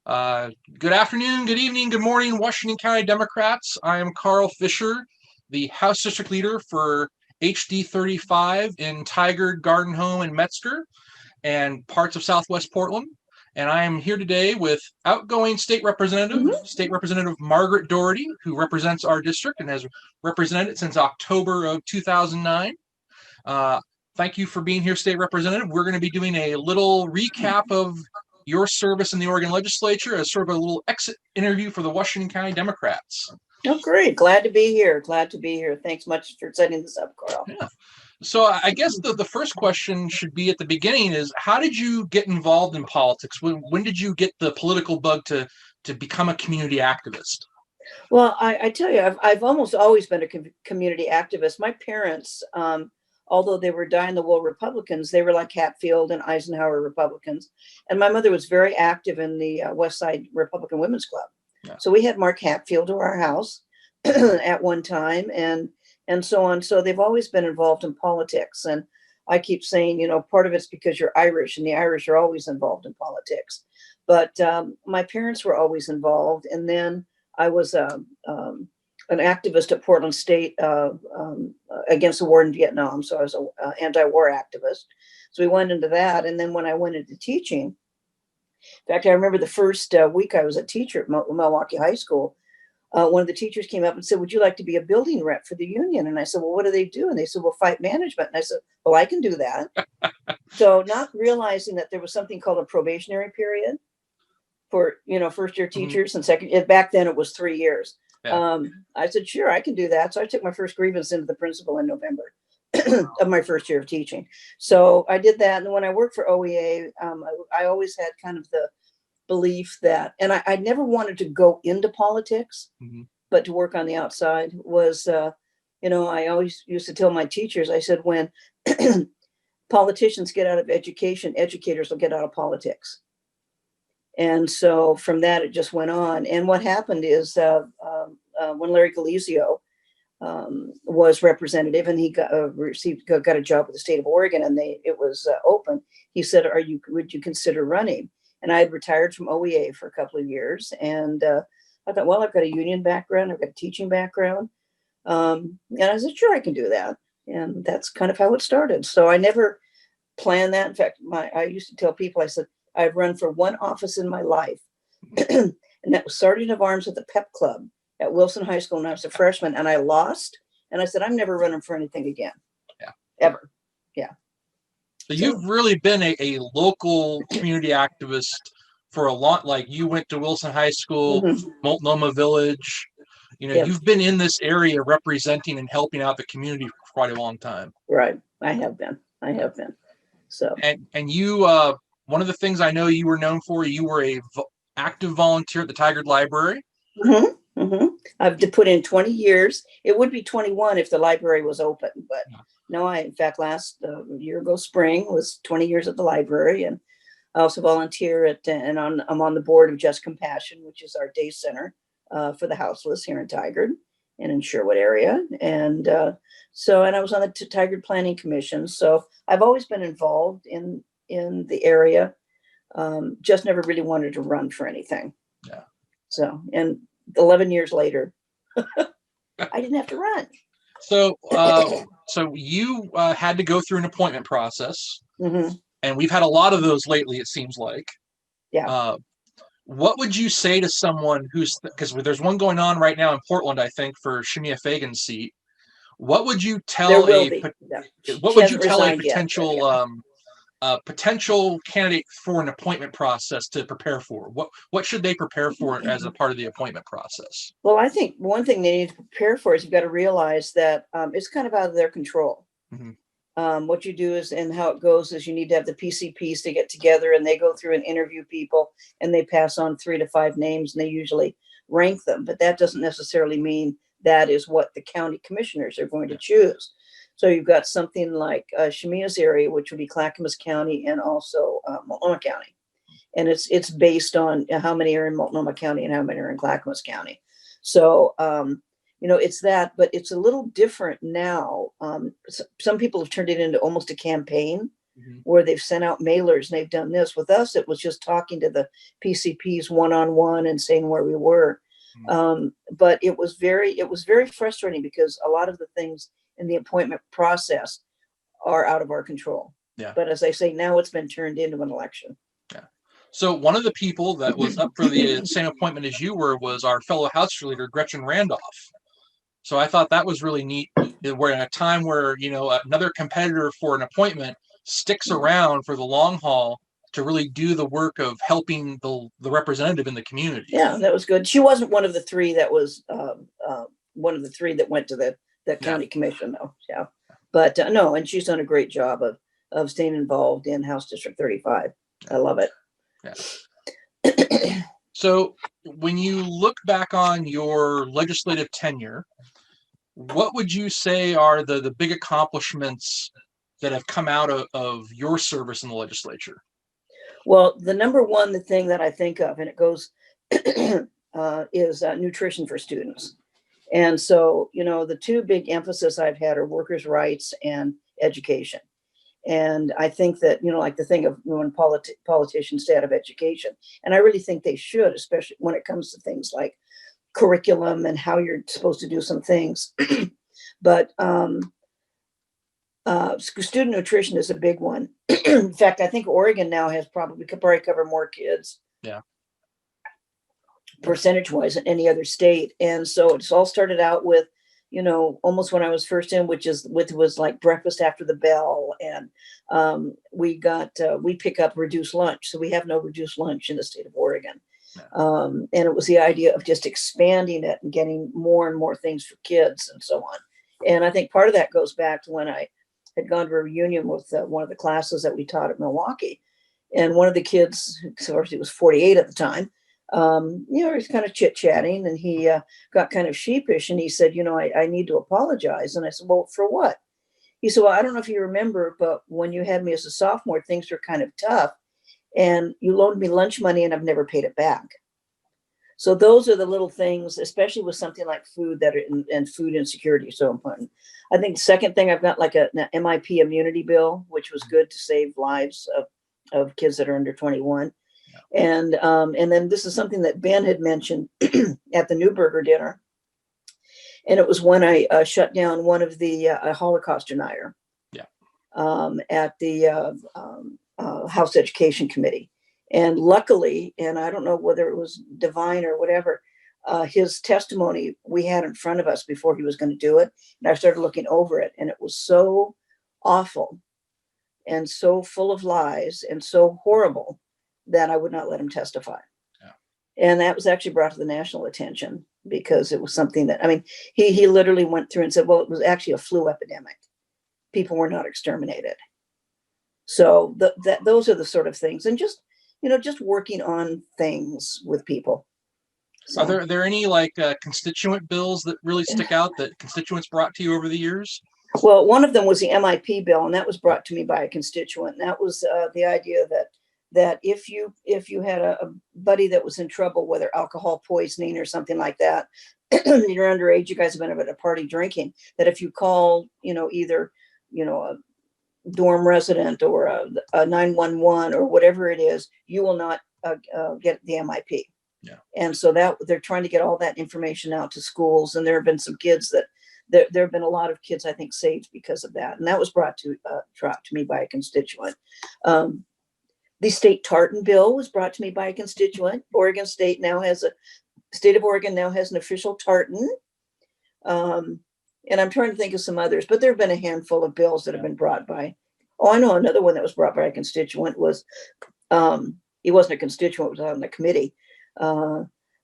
Uh, Good afternoon, good evening, good morning, Washington County Democrats. I am Carl Fisher, the House District Leader for HD 35 in Tigard, Garden Home, and Metzger, and parts of Southwest Portland. And I am here today with outgoing State Representative Margaret Doherty, who represents our district and has represented since October of 2009. Uh, Thank you for being here, State Representative. We're going to be doing a little recap of your service in the Oregon Legislature as sort of a little exit interview for the Washington County Democrats. Oh, great. Glad to be here. Glad to be here. Thanks much for setting this up, Carl. Yeah. So I guess the first question should be at the beginning is, how did you get involved in politics? When did you get the political bug to become a community activist? Well, I tell you, I've almost always been a community activist. My parents, although they were die-in-the-wool Republicans, they were like Hatfield and Eisenhower Republicans. And my mother was very active in the West Side Republican Women's Club. Yeah. So we had Mark Hatfield to our house at one time and so on. So they've always been involved in politics. And I keep saying, part of it's because you're Irish, and the Irish are always involved in politics. But my parents were always involved. And then I was an activist at Portland State against the war in Vietnam. So I was an anti-war activist. So we went into that. And then when I went into teaching, in fact, I remember the first week I was a teacher at Milwaukee High School. One of the teachers came up and said, "Would you like to be a building rep for the union?" And I said, "Well, what do they do?" And they said, "Well, fight management." And I said, "Well, I can do that." So not realizing that there was something called a probationary period for, first year teachers and second. Back then it was 3 years. Yeah. I said, "Sure, I can do that." So I took my first grievance into the principal in November of my first year of teaching. So I did that. And when I worked for OEA, I always had kind of the belief that, and I never wanted to go into politics, but to work on the outside was, I always used to tell my teachers, I said, when politicians get out of education, educators will get out of politics. And so from that, it just went on. And what happened is when Larry Galizio was representative and he got a job with the state of Oregon, and it was open, he said, would you consider running? And I had retired from OEA for a couple of years. And I thought, well, I've got a union background, I've got a teaching background. And I said, sure, I can do that. And that's kind of how it started. So I never planned that. In fact, I used to tell people, I said, I've run for one office in my life. And that was Sergeant of Arms at the Pep Club at Wilson High School when I was a freshman. And I lost. And I said, I'm never running for anything again. Yeah. Ever. Yeah. So you've really been a local community activist for a lot. Like, you went to Wilson High School, Multnomah Village. You've been in this area representing and helping out the community for quite a long time. Right. I have been. So. And you, one of the things I know you were known for, you were a active volunteer at the Tigard Library. I've put in 20 years. It would be 21 if the library was open, but no, in fact, last year ago, spring, was 20 years at the library. And I also volunteer I'm on the board of Just Compassion, which is our day center for the houseless here in Tigard and in Sherwood area. And and I was on the Tigard Planning Commission. So I've always been involved in the area, just never really wanted to run for anything. Yeah. So, and 11 years later, I didn't have to run. So, so you had to go through an appointment process, and we've had a lot of those lately, it seems like. Yeah. What would you say to someone because there's one going on right now in Portland, I think, for Shemia Fagan's seat. What would you tell potential candidate for an appointment process to prepare for? What should they prepare for as a part of the appointment process? Well, I think one thing they need to prepare for is you've got to realize that it's kind of out of their control. What you do is, and how it goes is, you need to have the PCPs to get together, and they go through and interview people, and they pass on 3 to 5 names, and they usually rank them. But that doesn't necessarily mean that is what the county commissioners are going to choose. So you've got something like Shemia's area, which would be Clackamas County and also Multnomah County. And it's based on how many are in Multnomah County and how many are in Clackamas County. So, it's that, but it's a little different now. Some people have turned it into almost a campaign Mhm. where they've sent out mailers and they've done this. With us, it was just talking to the PCPs one-on-one and saying where we were. But it was very frustrating because a lot of the things in the appointment process are out of our control. Yeah. But as I say, now it's been turned into an election. Yeah. So one of the people that was up for the same appointment as you were was our fellow House leader, Gretchen Randolph. So I thought that was really neat. We're in a time where, another competitor for an appointment sticks around for the long haul to really do the work of helping the representative in the community. Yeah, that was good. She wasn't one of the three that was one of the three that went to the county commission, though. Yeah, but no, and she's done a great job of staying involved in House District 35. I love it. Yeah. So when you look back on your legislative tenure, what would you say are the big accomplishments that have come out of your service in the legislature? Well, the number one, the thing that I think of, and it goes, is nutrition for students. And so, the two big emphasis I've had are workers' rights and education. And I think that, like the thing of when politicians stay out of education, and I really think they should, especially when it comes to things like curriculum and how you're supposed to do some things. But student nutrition is a big one. In fact, I think Oregon now could probably cover more kids. Yeah. Percentage wise than any other state. And so it's all started out with, almost when I was first in, which was like breakfast after the bell. And we pick up reduced lunch. So we have no reduced lunch in the state of Oregon. Yeah. And it was the idea of just expanding it and getting more and more things for kids and so on. And I think part of that goes back to when I had gone to a reunion with one of the classes that we taught at Milwaukee. And one of the kids, of course, he was 48 at the time, he was kind of chit-chatting, and he got kind of sheepish, and he said, I need to apologize. And I said, well, for what? He said, well, I don't know if you remember, but when you had me as a sophomore, things were kind of tough, and you loaned me lunch money, and I've never paid it back. So those are the little things, especially with something like food and food insecurity is so important. I think the second thing, I've got like an MIP immunity bill, which was good to save lives of kids that are under 21. And then this is something that Ben had mentioned at the Newburger dinner. And it was when I shut down one of the Holocaust denier at the House Education Committee. And luckily, and I don't know whether it was divine or whatever, his testimony we had in front of us before he was going to do it. And I started looking over it, and it was so awful and so full of lies and so horrible that I would not let him testify. Yeah. And that was actually brought to the national attention because it was something that, he literally went through and said, well, it was actually a flu epidemic. People were not exterminated. So those are the sort of things. And just working on things with people. So, are there any constituent bills that really stick out that constituents brought to you over the years? Well, one of them was the MIP bill, and that was brought to me by a constituent. And that was the idea that if you had a buddy that was in trouble, whether alcohol poisoning or something like that, you're underage, you guys have been at a party drinking, that if you call, either, a dorm resident or a 911 or whatever it is, you will not get the MIP. Yeah. And so that they're trying to get all that information out to schools. And there have been some kids there have been a lot of kids, I think, saved because of that. And that was brought to me by a constituent. The state tartan bill was brought to me by a constituent. State of Oregon now has an official tartan. And I'm trying to think of some others, but there have been a handful of bills that have been brought by. Oh, I know another one that was brought by a constituent was, he wasn't a constituent, it was on the committee,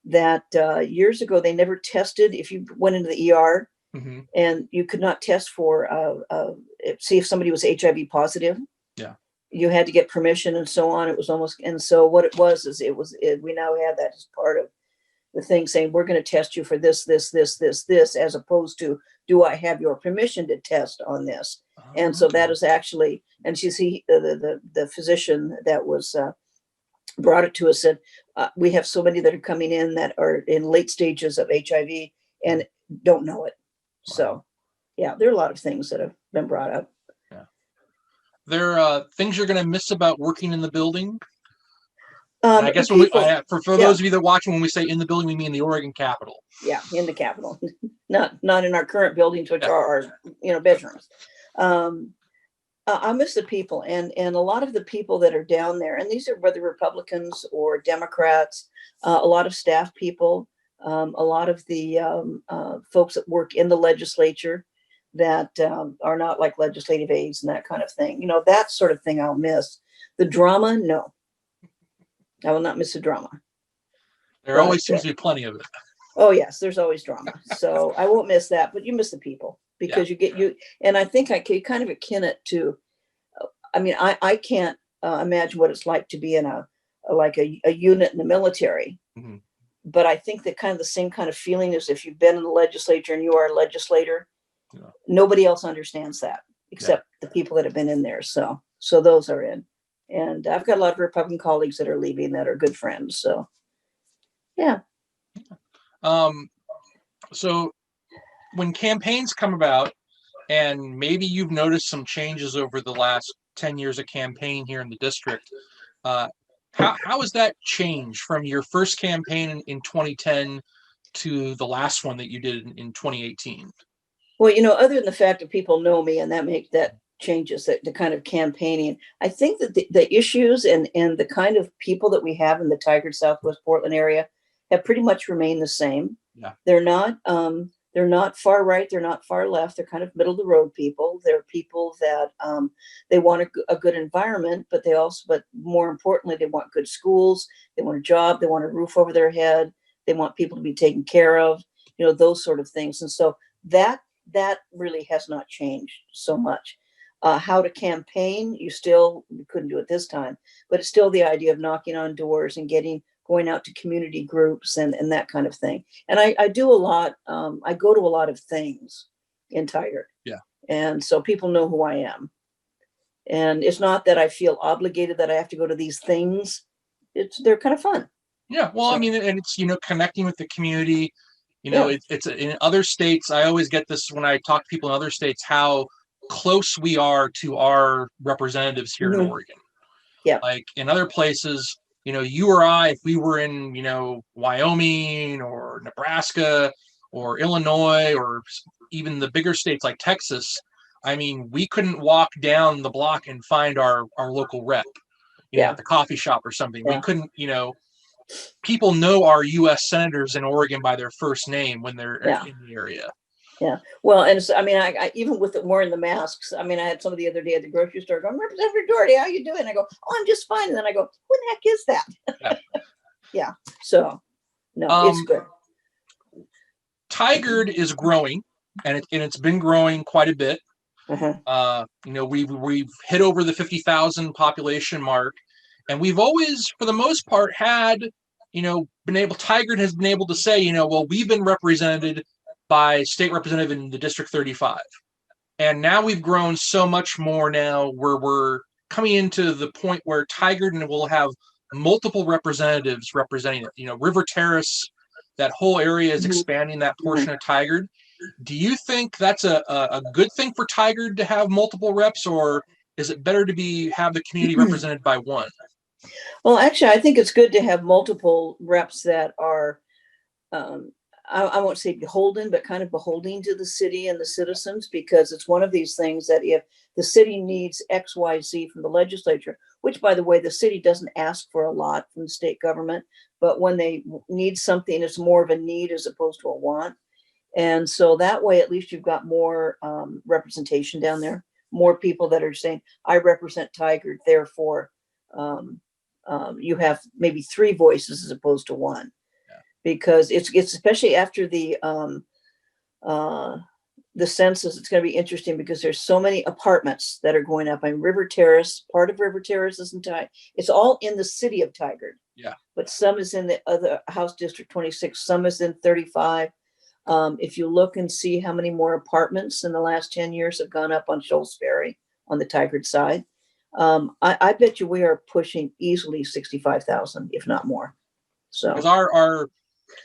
that years ago, they never tested if you went into the ER and you could not test for, see if somebody was HIV positive. Yeah. You had to get permission and so on. It was almost, and so what it was is we now have that as part of the thing saying, we're going to test you for this, as opposed to, do I have your permission to test on this? And so that is actually, and you see the physician that was brought it to us said, we have so many that are coming in that are in late stages of HIV and don't know it. Wow. So yeah, there are a lot of things that have been brought up. Yeah. there things you're going to miss about working in the building? And I guess when People, for yeah, those of you that are watching, when we say in the building, we mean the Oregon Capitol. yeah, in the Capitol, not in our current buildings, which Yeah. are our bedrooms. Um, I miss the people, and a lot of the people that are down there, and these are whether Republicans or Democrats, a lot of staff people, a lot of the folks that work in the legislature that are not like legislative aides and that kind of thing. That sort of thing I'll miss. The drama, no, I will not miss the drama. There always seems to be plenty of it. Oh yes, there's always drama, so I won't miss that. But you miss the people because and I think I can kind of akin it to. I mean, I can't imagine what it's like to be in a unit in the military. Mm-hmm. But I think that kind of the same kind of feeling is if you've been in the legislature and you are a legislator, nobody else understands that except the people that have been in there. So those are in, and I've got a lot of Republican colleagues that are leaving that are good friends. So, yeah. So when campaigns come about, and maybe you've noticed some changes over the last 10 years of campaign here in the district, how has that changed from your first campaign in 2010 to the last one that you did in 2018? Well, other than the fact that people know me and that changes the kind of campaigning, I think that the issues and the kind of people that we have in the Tigard Southwest Portland area have pretty much remained the same. Yeah. They're not far right. They're not far left. They're kind of middle of the road people. They're people that they want a good environment, but but more importantly, they want good schools. They want a job. They want a roof over their head. They want people to be taken care of, those sort of things. And so that really has not changed so much. How to campaign, you couldn't do it this time, but it's still the idea of knocking on doors and going out to community groups and that kind of thing. And I do a lot. I go to a lot of things in Tigard. Yeah. And so people know who I am. And it's not that I feel obligated that I have to go to these things. They're kind of fun. Yeah. Well, I mean, and it's, connecting with the community, it's in other states. I always get this when I talk to people in other states, how close we are to our representatives here in Oregon. Yeah. Like in other places, you or I, if we were in, Wyoming or Nebraska or Illinois or even the bigger states like Texas, I mean, we couldn't walk down the block and find our local rep, at the coffee shop or something. Yeah. We couldn't, people know our U.S. senators in Oregon by their first name when they're in the area. Yeah. Well, and so, I mean, I even with wearing the masks, I mean, I had somebody the other day at the grocery store going, Representative Doherty, how you doing? And I go, oh, I'm just fine. And then I go, what the heck is that? Yeah. Yeah. So, no, it's good. Tigard is growing, and it's been growing quite a bit. Uh-huh. We've hit over the 50,000 population mark, and we've always, for the most part, had, Tigard has been able to say, well, we've been represented by state representative in the District 35. And now we've grown so much more now where we're coming into the point where Tigard will have multiple representatives representing it. River Terrace, that whole area is expanding that portion of Tigard. Do you think that's a good thing for Tigard to have multiple reps, or is it better to have the community represented by one? Well, actually, I think it's good to have multiple reps that are I won't say beholden, but kind of beholding to the city and the citizens, because it's one of these things that if the city needs X, Y, Z from the legislature, which, by the way, the city doesn't ask for a lot from the state government, but when they need something, it's more of a need as opposed to a want. And so that way, at least you've got more representation down there, more people that are saying, I represent Tigard, therefore you have maybe three voices as opposed to one. Because it's especially after the census, it's going to be interesting because there's so many apartments that are going up. I mean, River Terrace, part of River Terrace isn't it's all in the city of Tigard. Yeah. But some is in the other House District 26, some is in 35. If you look and see how many more apartments in the last 10 years have gone up on Shoals Ferry on the Tigard side, I bet you we are pushing easily 65,000, if not more. So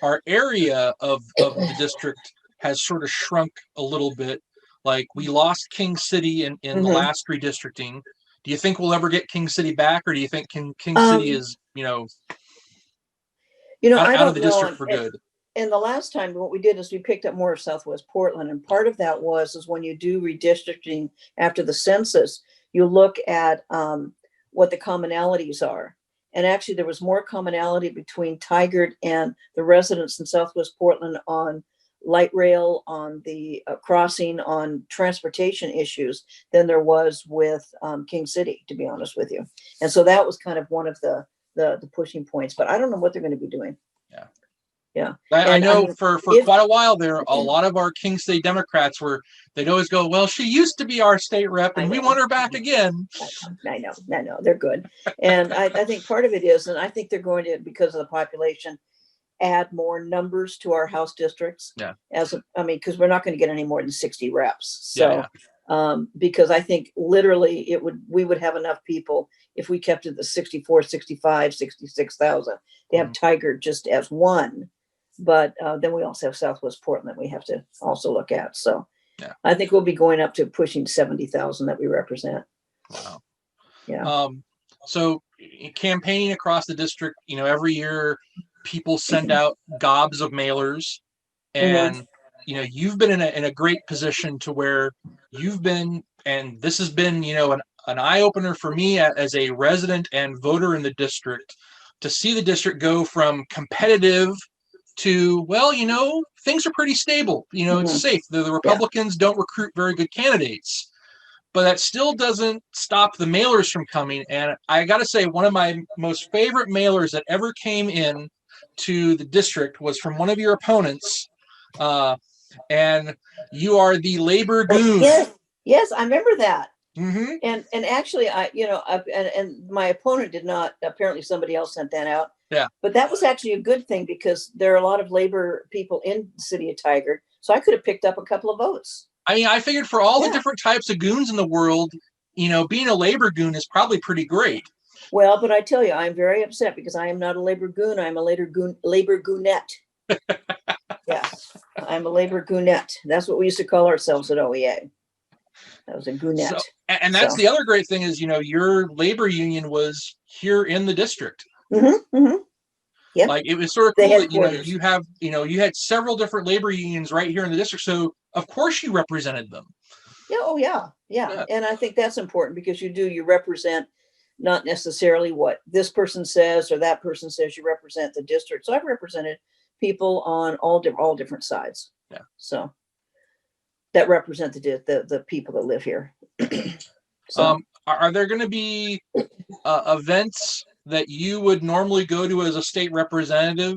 our area of the district has sort of shrunk a little bit. Like we lost King City in the last redistricting. Do you think we'll ever get King City back, or do you think King City Um, is, I out of don't the know. district for good? And the last time what we did is we picked up more of Southwest Portland. And part of that is when you do redistricting after the census, you look at what the commonalities are. And actually there was more commonality between Tigard and the residents in Southwest Portland on light rail, on the crossing, on transportation issues than there was with King City, to be honest with you. And so that was kind of one of the pushing points, but I don't know what they're going to be doing. Yeah. Yeah. I And I know mean, for if quite a while there, a lot of our King State Democrats they'd always go, well, she used to be our state rep I and we know, want her back again. I know, they're good. And I think part of it is, and I think they're going to, because of the population, add more numbers to our House districts. Yeah. Because we're not going to get any more than 60 reps. Yeah, So, because I think literally we would have enough people if we kept it the 64, 65, 66,000 to have Tigard just as one. But then we also have Southwest Portland that we have to also look at. So yeah. I think we'll be going up to pushing 70,000 that we represent. Wow. Yeah. So campaigning across the district, every year people send out gobs of mailers, and you've been in a great position to where you've been, and this has been, an eye opener for me as a resident and voter in the district, to see the district go from competitive to, well, things are pretty stable. It's safe. The Republicans don't recruit very good candidates, but that still doesn't stop the mailers from coming. And I got to say, one of my most favorite mailers that ever came in to the district was from one of your opponents. And you are the labor goon. Yes, I remember that. Mm-hmm. And actually, and my opponent did not. Apparently, somebody else sent that out. Yeah. But that was actually a good thing, because there are a lot of labor people in the city of Tigard, so I could have picked up a couple of votes. I mean, I figured for all the different types of goons in the world, being a labor goon is probably pretty great. Well, but I tell you, I'm very upset because I am not a labor goon. I'm a labor goonette. Yes, I'm a labor goonette. That's what we used to call ourselves at OEA. That was a goonette. So, and that's the other great thing is, your labor union was here in the district. Mm-hmm, mm-hmm. Yep. Like, it was sort of cool that, you had several different labor unions right here in the district. So of course you represented them. Yeah. Oh yeah. And I think that's important, because you represent not necessarily what this person says or that person says. You represent the district. So I've represented people on all different sides. Yeah. So that represent the people that live here. So, are there going to be events that you would normally go to as a state representative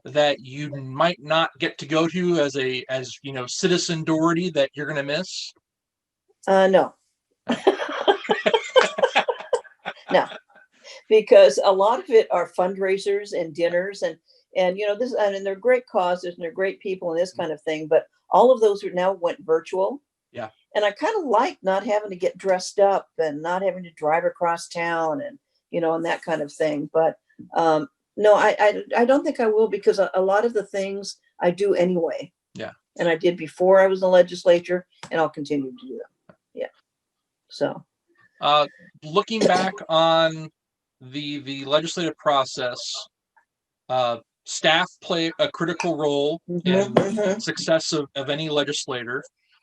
that you might not get to go to as Citizen Doherty, that you're going to miss? No. No, because a lot of it are fundraisers and dinners and this, and they're great causes and they're great people and this kind of thing, but all of those are now went virtual. Yeah. And I kind of like not having to get dressed up and not having to drive across town and and that kind of thing. But no, I don't think I will, because a lot of the things I do anyway. Yeah. And I did before I was in the legislature, and I'll continue to do them. Yeah. So looking back on the legislative process, staff play a critical role in success of any legislator.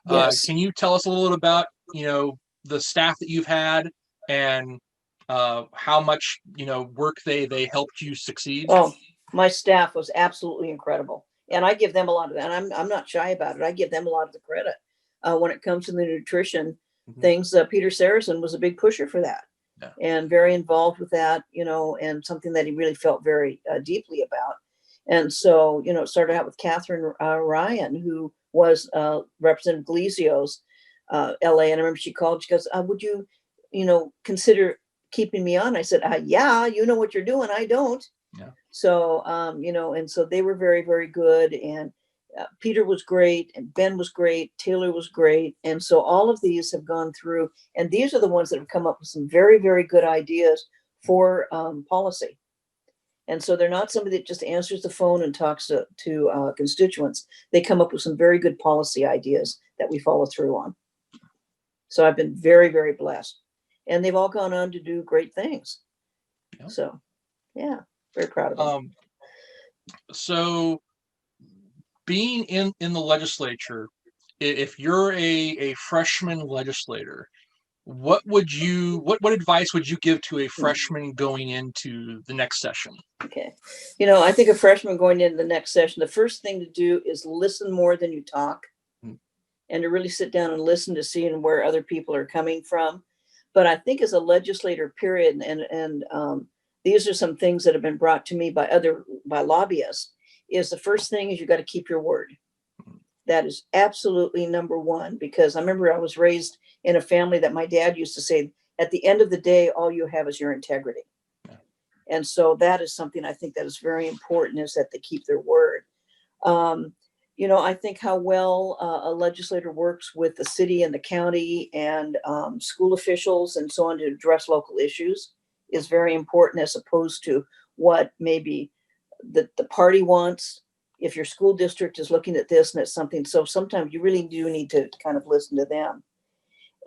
yes. Can you tell us a little bit about the staff that you've had and how much work they helped you succeed? Oh, my staff was absolutely incredible, and I give them a lot of that. I'm not shy about it. I give them a lot of the credit when it comes to the nutrition things. Peter Saracen was a big pusher for that, and very involved with that, and something that he really felt very deeply about. And so, it started out with Catherine Ryan, who was Representative Galizio's LA. And I remember she called, she goes, would you, consider keeping me on? I said, yeah, you know what you're doing. I don't. Yeah. So, and so they were very, very good. And Peter was great, and Ben was great, Taylor was great. And so all of these have gone through, and these are the ones that have come up with some very, very good ideas for policy. And so they're not somebody that just answers the phone and talks to constituents. They come up with some very good policy ideas that we follow through on. So I've been very, very blessed. and they've all gone on to do great things. Yep. So, yeah, very proud of them. So being in the legislature, if you're a freshman legislator, what advice would you give to a freshman going into the next session? Okay. I think a freshman going into the next session, the first thing to do is listen more than you talk, and to really sit down and listen to see where other people are coming from. But I think as a legislator, period, and these are some things that have been brought to me by lobbyists, is the first thing is you got to keep your word. That is absolutely number one, because I remember I was raised in a family that my dad used to say, at the end of the day, all you have is your integrity. Yeah. And so that is something I think that is very important, is that they keep their word. I think how well a legislator works with the city and the county and school officials and so on to address local issues is very important, as opposed to what maybe the party wants. If your school district is looking at this and it's something, so sometimes you really do need to kind of listen to them.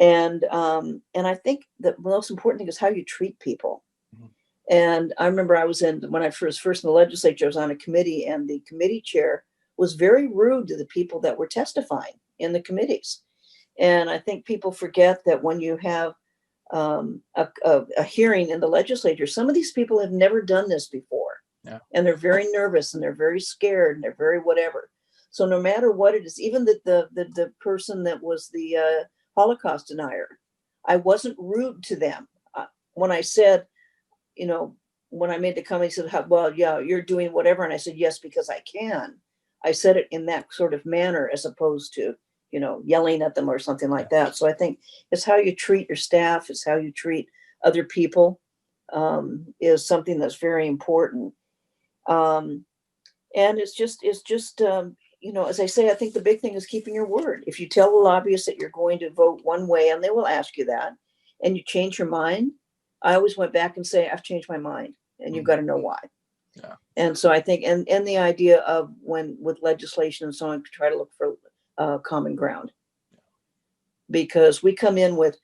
And I think the most important thing is how you treat people. Mm-hmm. And I remember when I was first in the legislature, I was on a committee, and the committee chair was very rude to the people that were testifying in the committees. And I think people forget that when you have a hearing in the legislature, some of these people have never done this before. Yeah. And they're very nervous, and they're very scared, and they're very whatever. So no matter what it is, even the person that was the Holocaust denier, I wasn't rude to them. When I said, when I made the comment, he said, well, yeah, you're doing whatever. And I said, yes, because I can. I said it in that sort of manner, as opposed to, yelling at them or something like that. So I think it's how you treat your staff, it's how you treat other people, is something that's very important. And it's just, as I say, I think the big thing is keeping your word. If you tell the lobbyists that you're going to vote one way, and they will ask you that, and you change your mind, I always went back and say, I've changed my mind, and you've got to know why. Yeah. And so I think, and the idea of with legislation and so on, to try to look for common ground, because we come in with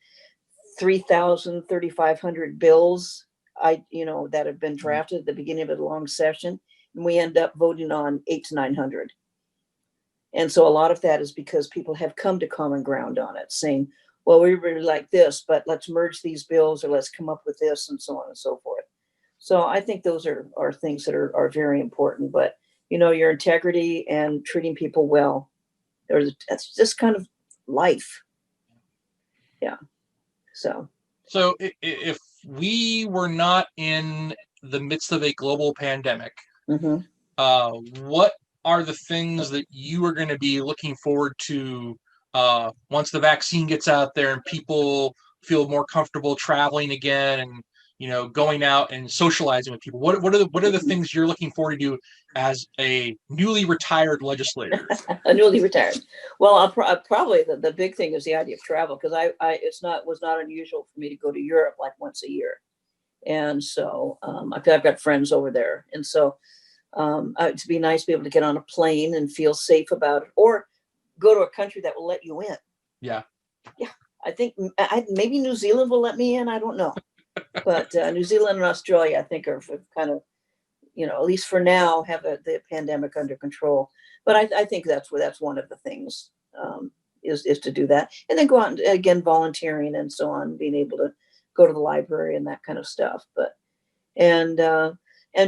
3,000, 3,500 bills, that have been drafted at the beginning of a long session, and we end up voting on 800 to 900. And so a lot of that is because people have come to common ground on it, saying, well, we really like this, but let's merge these bills, or let's come up with this, and so on and so forth. So I think those are things that are very important. But, your integrity and treating people well, that's just kind of life. Yeah. So if we were not in the midst of a global pandemic, what are the things that you are going to be looking forward to once the vaccine gets out there and people feel more comfortable traveling again, and going out and socializing with people? What are the things you're looking forward to do as a newly retired legislator? A newly retired. Well, I'll probably the big thing is the idea of travel, because was not unusual for me to go to Europe like once a year, and so I've got friends over there, and so it'd be nice to be able to get on a plane and feel safe about it, or go to a country that will let you in. Yeah. I think maybe New Zealand will let me in. I don't know. But New Zealand and Australia, I think, are kind of, at least for now, have the pandemic under control. But I think that's one of the things, is to do that, and then go out and, again, volunteering and so on, being able to go to the library and that kind of stuff. But and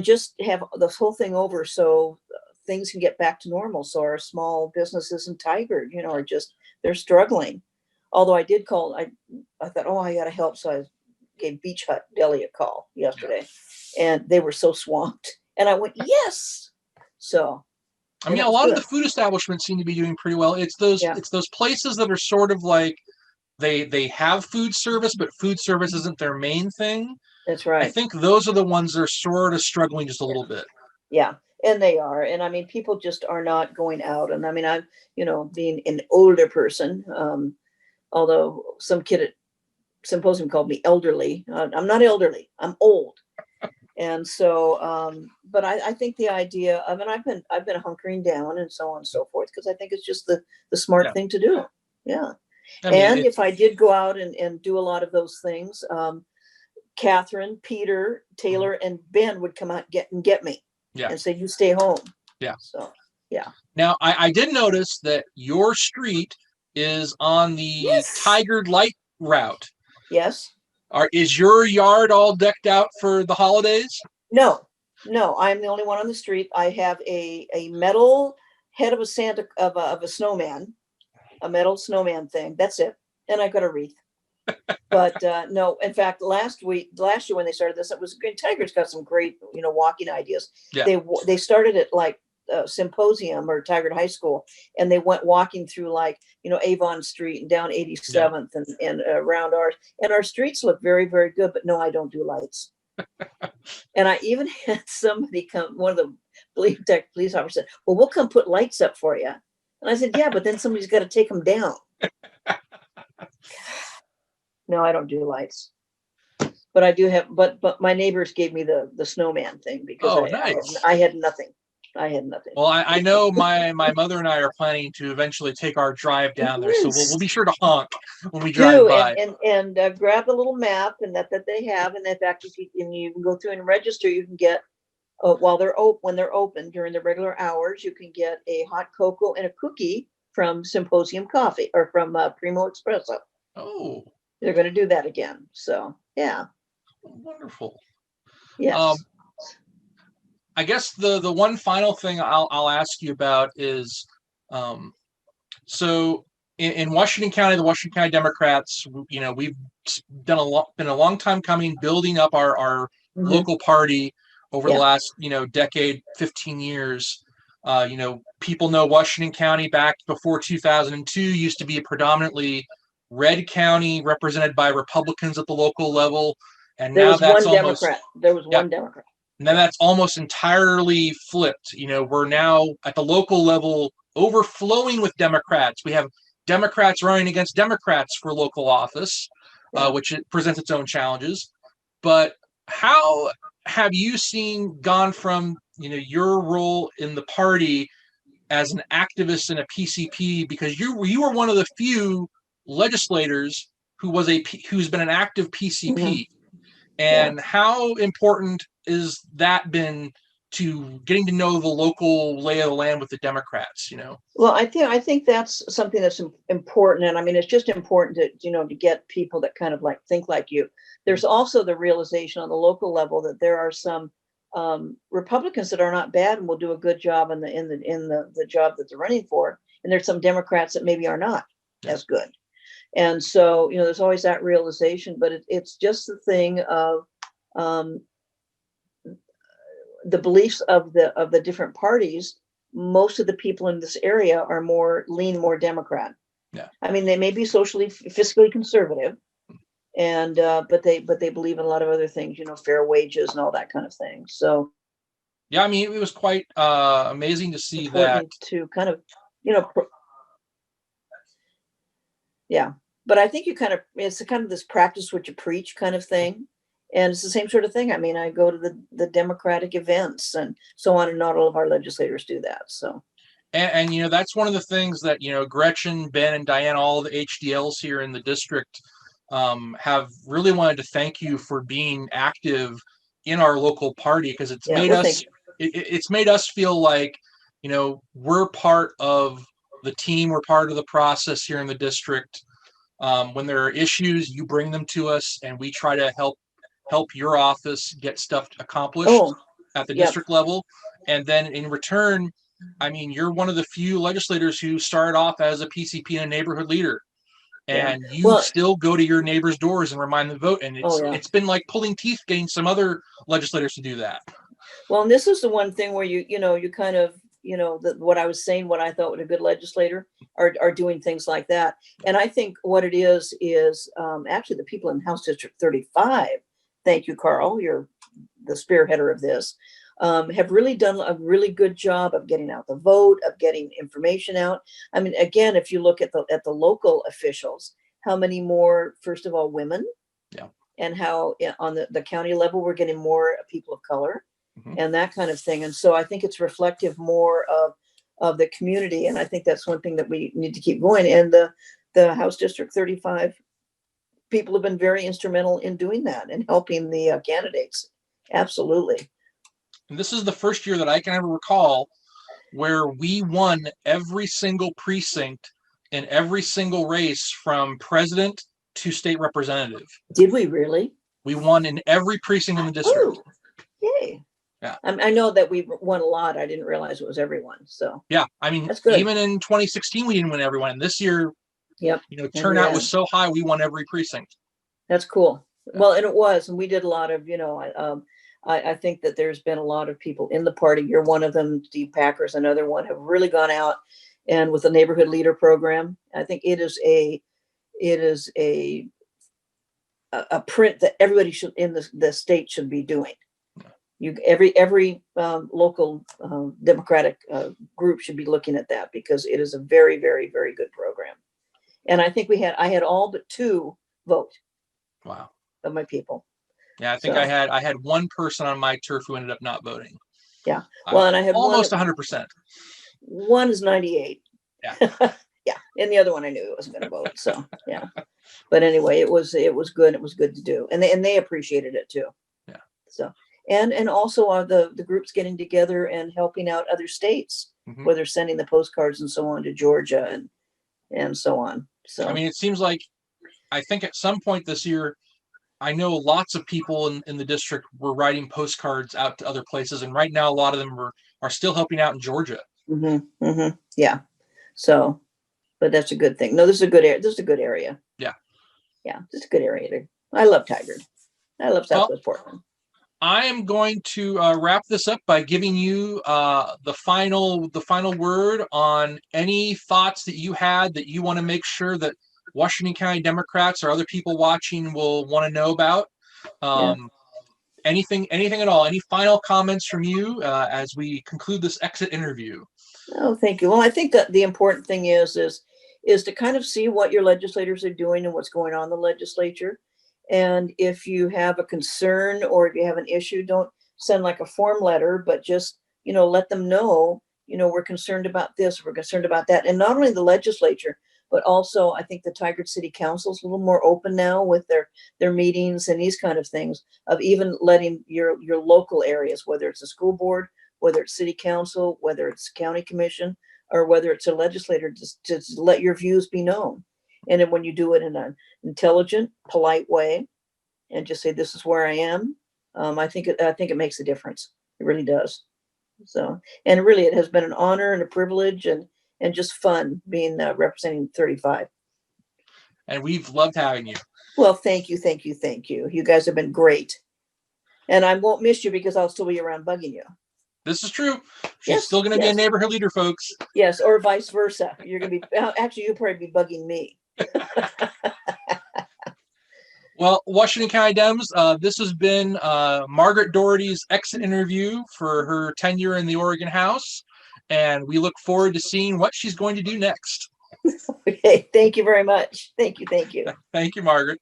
just have this whole thing over, so things can get back to normal. So our small businesses in Tigard, they're struggling. Although I did call, I thought, I got to help, so I gave Beach Hut Deli a call yesterday, and they were so swamped, and I went, yes. So I mean, a lot of the food establishments seem to be doing pretty well. It's those places that are sort of like they have food service, but food service isn't their main thing. That's right. I think those are the ones that are sort of struggling just a little bit. Yeah, and they are. And I mean, people just are not going out. And I mean, I'm, being an older person, although some kid at symposium called me elderly. I'm not elderly. I'm old. And so, but I think the idea of, and I've been hunkering down and so on and so forth, because I think it's just the smart thing to do. Yeah. I mean, And if I did go out and do a lot of those things, Catherine, Peter, Taylor, and Ben would come out and get me yeah, and say, "You stay home." yeah. So, yeah. Now, I did notice that your street is on the Yes. Tigard Light route. Yes. Is your yard all decked out for the holidays? No, no, I'm the only one on the street. I have a metal head of a Santa of a snowman, a metal snowman thing. That's it. And I got a wreath. But no, in fact, last year when they started this, it was great. Tiger's got some great, walking ideas. Yeah. They started at like Symposium or Tigard High School, and they went walking through like Avon Street and down 87th and around ours. And our streets look very, very good. But no, I don't do lights. And I even had somebody come. One of the police officers said, "Well, we'll come put lights up for you." And I said, "Yeah, but then somebody's got to take them down." No, I don't do lights, but I do have. But my neighbors gave me the snowman thing because nice. I had nothing. I had nothing. Well, I know my mother and I are planning to eventually take our drive down there, so we'll be sure to honk when we drive by. And grab the little map and that they have, and in fact, if you can go through and register, you can get when they're open during the regular hours, you can get a hot cocoa and a cookie from Symposium Coffee or from Primo Espresso. Oh. They're going to do that again. So, yeah. Wonderful. Yes. I guess the one final thing I'll ask you about is, so in Washington County, the Washington County Democrats, we've been a long time coming, building up our local party over the last, decade, 15 years. People know Washington County back before 2002 used to be a predominantly red county represented by Republicans at the local level. And now that's almost Democrat. There was one Democrat. And then that's almost entirely flipped. We're now at the local level overflowing with Democrats. We have Democrats running against Democrats for local office, which presents its own challenges. But how have you gone from your role in the party as an activist in a PCP, because you were one of the few legislators who's been an active PCP, and how important is that been to getting to know the local lay of the land with the Democrats? Well, I think that's something that's important, and I mean it's just important to get people that kind of like think like you. There's also the realization on the local level that there are some Republicans that are not bad and will do a good job in the job that they're running for, and there's some Democrats that maybe are not as good. And so there's always that realization, but it's just the thing of the beliefs of the different parties. Most of the people in this area lean more Democrat. Yeah. I mean, they may be fiscally conservative, and but they believe in a lot of other things, fair wages and all that kind of thing. So yeah, I mean, it was quite amazing to see that. To kind of yeah, but I think it's kind of this practice what you preach kind of thing. And it's the same sort of thing. I mean, I go to the Democratic events and so on, and not all of our legislators do that. So, and that's one of the things that Gretchen, Ben, and Diane, all the HDLs here in the district, have really wanted to thank you for being active in our local party, because it's made us feel like we're part of the team, we're part of the process here in the district. When there are issues, you bring them to us, and we try to help your office get stuff accomplished at the district level. And then in return, I mean, you're one of the few legislators who started off as a PCP and a neighborhood leader, and you still go to your neighbors' doors and remind them to vote. And it's been like pulling teeth getting some other legislators to do that. Well, and this is the one thing where you kind of what I was saying, what I thought was a good legislator are doing things like that. And I think what it is actually the people in House District 35. Thank you, Carl. You're the spearheader of this. Have really done a really good job of getting out the vote, of getting information out. I mean, again, if you look at the local officials, how many more, first of all, women, and how on the county level we're getting more people of color, and that kind of thing. And so I think it's reflective more of the community, and I think that's one thing that we need to keep going. And the House District 35 people have been very instrumental in doing that and helping the candidates. Absolutely. And this is the first year that I can ever recall where we won every single precinct in every single race from president to state representative. Did we really? We won in every precinct in the district. Ooh, yay. Yeah. I know that we won a lot. I didn't realize it was everyone. So yeah, I mean, that's good. Even in 2016, we didn't win everyone. And this year, yep, turnout was so high, we won every precinct. That's cool. Yeah. Well, and it was, and we did a lot of, I think that there's been a lot of people in the party. You're one of them. Steve Packer's another one, have really gone out and with the neighborhood leader program. I think it is a print that everybody should in the state should be doing. Every local Democratic group should be looking at that, because it is a very, very, very good program. And I think I had all but 2 vote. Wow. Of my people. Yeah, I think I had one person on my turf who ended up not voting. Yeah. Well, and I had almost 100%. One is 98. Yeah. Yeah. And the other one I knew he wasn't going to vote. So yeah. But anyway, it was good. It was good to do. And they appreciated it too. Yeah. So and also are the groups getting together and helping out other states, mm-hmm. where they're sending the postcards and so on to Georgia and so on. So I mean, it seems like, I think at some point this year, I know lots of people in the district were writing postcards out to other places. And right now, a lot of them are still helping out in Georgia. Mm-hmm, mm-hmm. Yeah. So, but that's a good thing. No, this is a good area. This is a good area. Yeah. Yeah. This is a good area. I love Tigard. I love Southwest Portland. I am going to wrap this up by giving you the final word on any thoughts that you had that you want to make sure that Washington County Democrats or other people watching will want to know about. Anything at all? Any final comments from you as we conclude this exit interview? Oh, thank you. Well, I think that the important thing is to kind of see what your legislators are doing and what's going on in the legislature. And if you have a concern or if you have an issue, don't send like a form letter, but just, let them know, we're concerned about this, we're concerned about that. And not only the legislature, but also I think the Tigard City Council is a little more open now with their meetings and these kind of things, of even letting your local areas, whether it's a school board, whether it's city council, whether it's county commission, or whether it's a legislator, to let your views be known. And then when you do it in an intelligent, polite way, and just say, this is where I am, I think it makes a difference. It really does. So, and really, it has been an honor and a privilege and just fun being representing 35. And we've loved having you. Well, thank you. You guys have been great. And I won't miss you because I'll still be around bugging you. This is true. She's still going to be a neighborhood leader, folks. Yes, or vice versa. You're going to be, actually, you'll probably be bugging me. Well, Washington County Dems, this has been Margaret Doherty's exit interview for her tenure in the Oregon House, and we look forward to seeing what she's going to do next. Okay, thank you very much. Thank you. Thank you, Margaret.